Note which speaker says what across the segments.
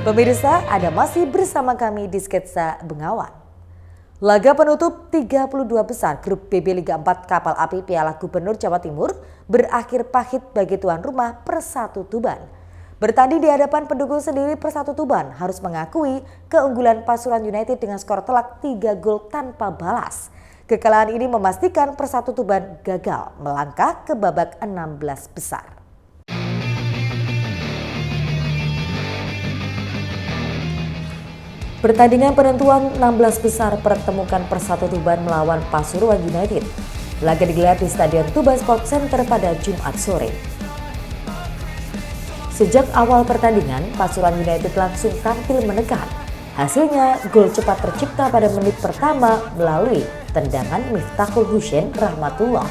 Speaker 1: Pemirsa, Anda masih bersama kami di Sketsa Bengawan. Laga penutup 32 besar grup BB Liga 4 Kapal Api Piala Gubernur Jawa Timur berakhir pahit bagi tuan rumah Persatu Tuban. Bertanding di hadapan pendukung sendiri, Persatu Tuban harus mengakui keunggulan Pasuruan United dengan skor telak 3 gol tanpa balas. Kekalahan ini memastikan Persatu Tuban gagal melangkah ke babak 16 besar. Pertandingan penentuan 16 besar pertemukan Persatu Tuban melawan Pasuruan United. Laga digelar di Stadion Tuban Sport Center pada Jumat sore. Sejak awal pertandingan, Pasuruan United langsung tampil menekan. Hasilnya, gol cepat tercipta pada menit pertama melalui tendangan Miftahul Husain Rahmatullah.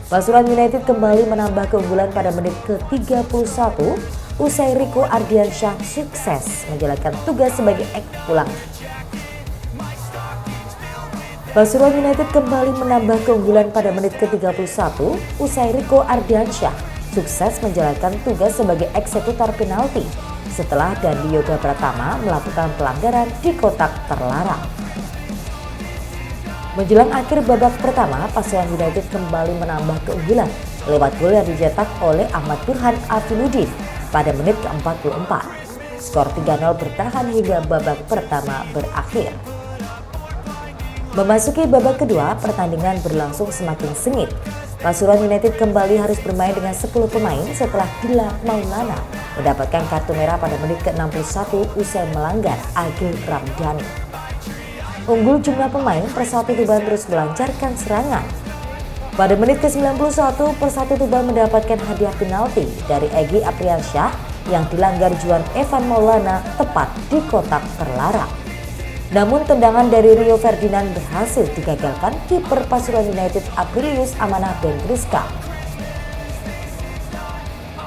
Speaker 1: Pasuruan United kembali menambah keunggulan pada menit ke-31 usai Riko Ardiansyah sukses menjalankan tugas sebagai ek pulang. Pasuruan United kembali menambah keunggulan pada menit ke-31 usai Riko Ardiansyah sukses menjalankan tugas sebagai eksekutor penalti setelah Dandi Yoga Pratama melakukan pelanggaran di kotak terlarang. Menjelang akhir babak pertama, Pasuruan United kembali menambah keunggulan lewat gol yang dicetak oleh Ahmad Burhan Afinuddin pada menit ke-44. Skor 3-0 bertahan hingga babak pertama berakhir. Memasuki babak kedua, pertandingan berlangsung semakin sengit. Pasuruan United kembali harus bermain dengan 10 pemain setelah Dila Maulana mendapatkan kartu merah pada menit ke-61 usai melanggar Agil Ramdhani. Unggul jumlah pemain, Persatu Tuban terus melancarkan serangan. Pada menit ke-91, Persatu Tuban mendapatkan hadiah penalti dari Egy Apriansyah yang dilanggar Juan Evan Maulana tepat di kotak terlarang. Namun tendangan dari Rio Ferdinand berhasil digagalkan kiper Pasuruan United Aprilius Amanah Bentriska.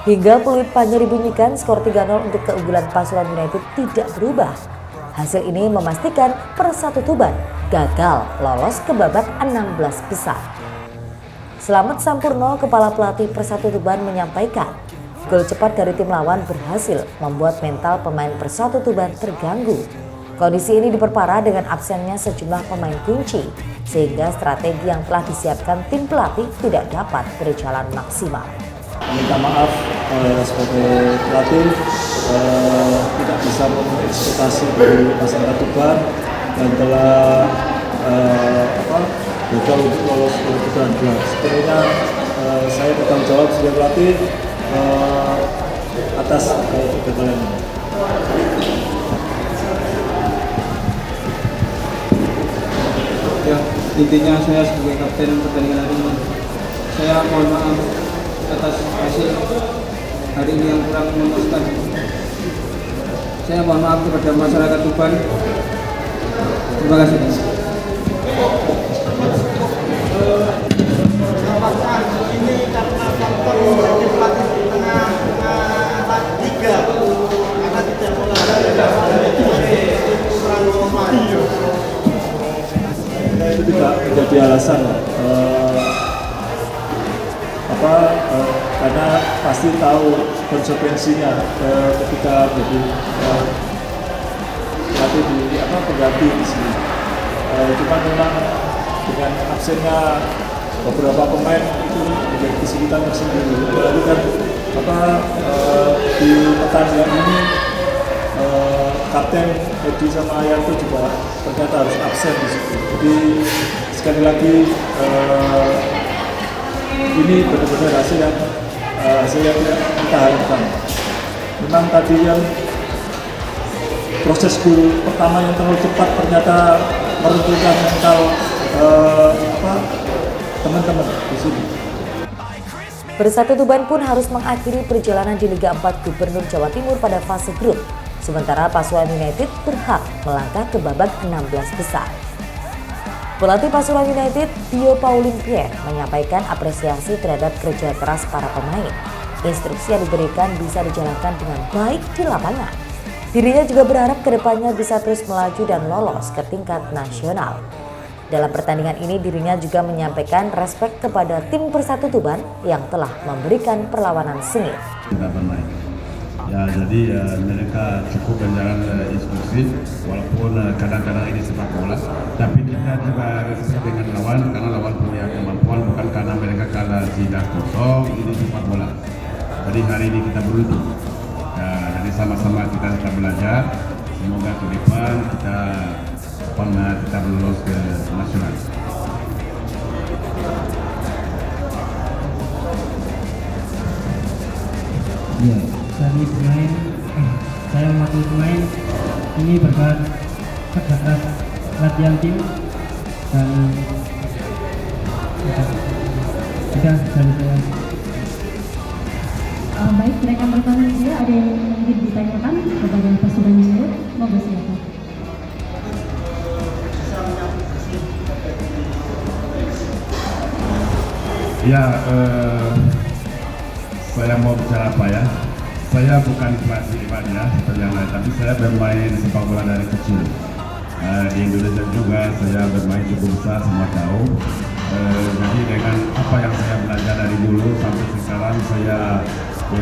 Speaker 1: Hingga peluit panjang dibunyikan, skor 3-0 untuk keunggulan Pasuruan United tidak berubah. Hasil ini memastikan Persatu Tuban gagal lolos ke babak 16 besar. Slamet Sampurno, kepala pelatih Persatu Tuban, menyampaikan gol cepat dari tim lawan berhasil membuat mental pemain Persatu Tuban terganggu. Kondisi ini diperparah dengan absennya sejumlah pemain kunci, sehingga strategi yang telah disiapkan tim pelatih tidak dapat berjalan maksimal.
Speaker 2: Minta maaf sebagai pelatih tidak bisa memenuhi ekspektasi dari Persatu Tuban dan telah gagal untuk lolos ke putaran kedua. Sebenarnya saya bertanggung jawab sebagai pelatih atas kegagalan ini. Ya, intinya saya sebagai kapten pertandingan hari ini, saya mohon maaf atas hasil hari ini yang kurang memuaskan. Saya mohon maaf kepada masyarakat Tuban. Terima kasih.
Speaker 3: Ini karena faktor menjadi pelatih di tengah liga, karena tidak
Speaker 2: itu tidak menjadi alasan karena pasti tahu konsekuensinya ketika jadi pelatih pengganti di sini. Cuma memang dengan absennya beberapa pemain itu menjadi kesulitan tersendiri. Lalu kan di pertandingan ini Kapten Edi sama Ayanto juga ternyata harus absen di situ. Jadi sekali lagi ini benar-benar hasil yang tidak kita harapkan. Memang tadi yang proses gol pertama yang terlalu cepat ternyata meruntuhkan mental teman-teman di sini.
Speaker 1: Persatu Tuban pun harus mengakhiri perjalanan di Liga 4 Gubernur Jawa Timur pada fase grup. Sementara Pasuruan United berhak melangkah ke babak 16 besar. Pelatih Pasuruan United, Tio Paulin Pierre, menyampaikan apresiasi terhadap kerja keras para pemain. Instruksi yang diberikan bisa dijalankan dengan baik di lapangan. Dirinya juga berharap kedepannya bisa terus melaju dan lolos ke tingkat nasional. Dalam pertandingan ini dirinya juga menyampaikan respek kepada tim Persatu Tuban yang telah memberikan perlawanan sengit.
Speaker 4: Ya, jadi mereka cukup berjalan instruksi, walaupun kadang-kadang ini sepak bola. Tapi kita juga respect dengan lawan, karena lawan punya kemampuan, bukan karena mereka kalah tidak kosong, ini sepak bola. Jadi hari ini kita beruntung. Ya, jadi sama-sama kita belajar. Semoga ke depan kita lolos ke nasional.
Speaker 5: Iya, dari pemain, saya mewakili pemain ini berkat atas latihan tim dan sudah dari saya.
Speaker 6: Baik, mereka pertanyaan saya ada yang mungkin ditanyakan kepada pasukan United, monggo silakan.
Speaker 4: Ya, saya mau bicara apa ya? Saya bukan pelatih ya seperti yang lain, tapi saya bermain sepak bola dari kecil. Di Indonesia juga saya bermain cukup besar, semua tahu. Jadi dengan apa yang saya belajar dari dulu sampai sekarang saya ke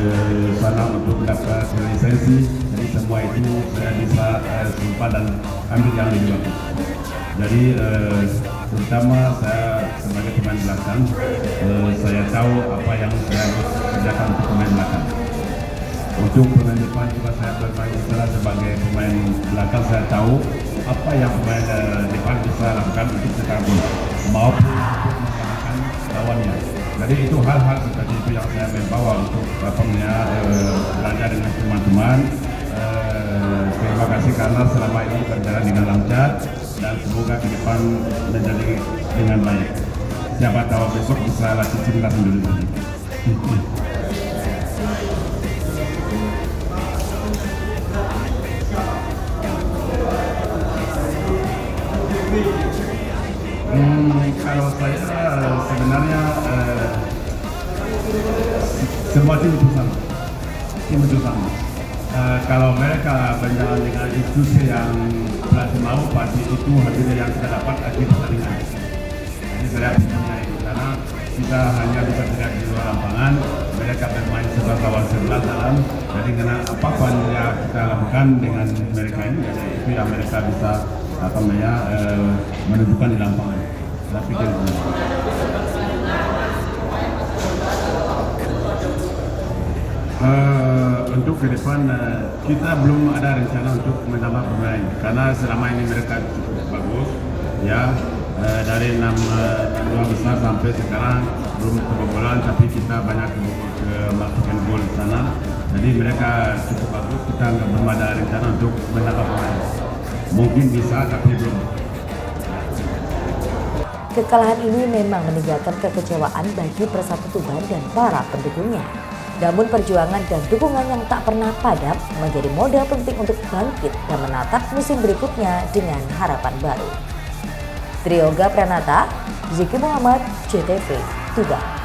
Speaker 4: sana untuk mendapat lisensi. Jadi semua itu saya bisa simpan dan ambil yang lebih bagus. Jadi terutama saya sebagai pemain belakang, saya tahu apa yang saya harus kerjakan untuk pemain belakang. Untuk pemain depan juga saya bermain sebagai pemain belakang, saya tahu apa yang pemain depan bisa lakukan untuk cetak gol maupun untuk mengalahkan lawannya. Jadi itu hal-hal seperti itu yang saya membawa untuk belajar dengan teman-teman. Terima kasih karena selama ini berjalan dengan lancar dan semoga ke depan menjadi dengan baik. Siapa tahu besok bisa latih timnas Indonesia. Kalau saya sebenarnya semua tim itu sama. Kalau mereka berjalan dengan instruksi yang pelatih mau, pasti itu hasilnya yang kita dapat akhir pertandingan. Jadi saya punya itu karena kita hanya bisa lihat di luar lapangan, mereka bermain 11 lawan 11 dalam. Jadi karena apapun yang kita lakukan dengan mereka ini, itu yang mereka bisa menunjukkan di lapangan. Saya pikir itu. Untuk ke depan kita belum ada rencana untuk menambah pemain karena selama ini mereka cukup bagus ya, dari 6 besar sampai sekarang belum kebobolan, tapi kita banyak melakukan gol di sana. Jadi mereka cukup bagus, kita belum ada rencana untuk menambah pemain. Mungkin bisa tapi belum.
Speaker 1: Kekalahan ini memang meninggalkan kekecewaan bagi Persatu Tuban dan para pendukungnya. Namun perjuangan dan dukungan yang tak pernah padam menjadi modal penting untuk bangkit dan menatap musim berikutnya dengan harapan baru. Trioga Pranata, Ziki Muhammad, JTV, Tuban.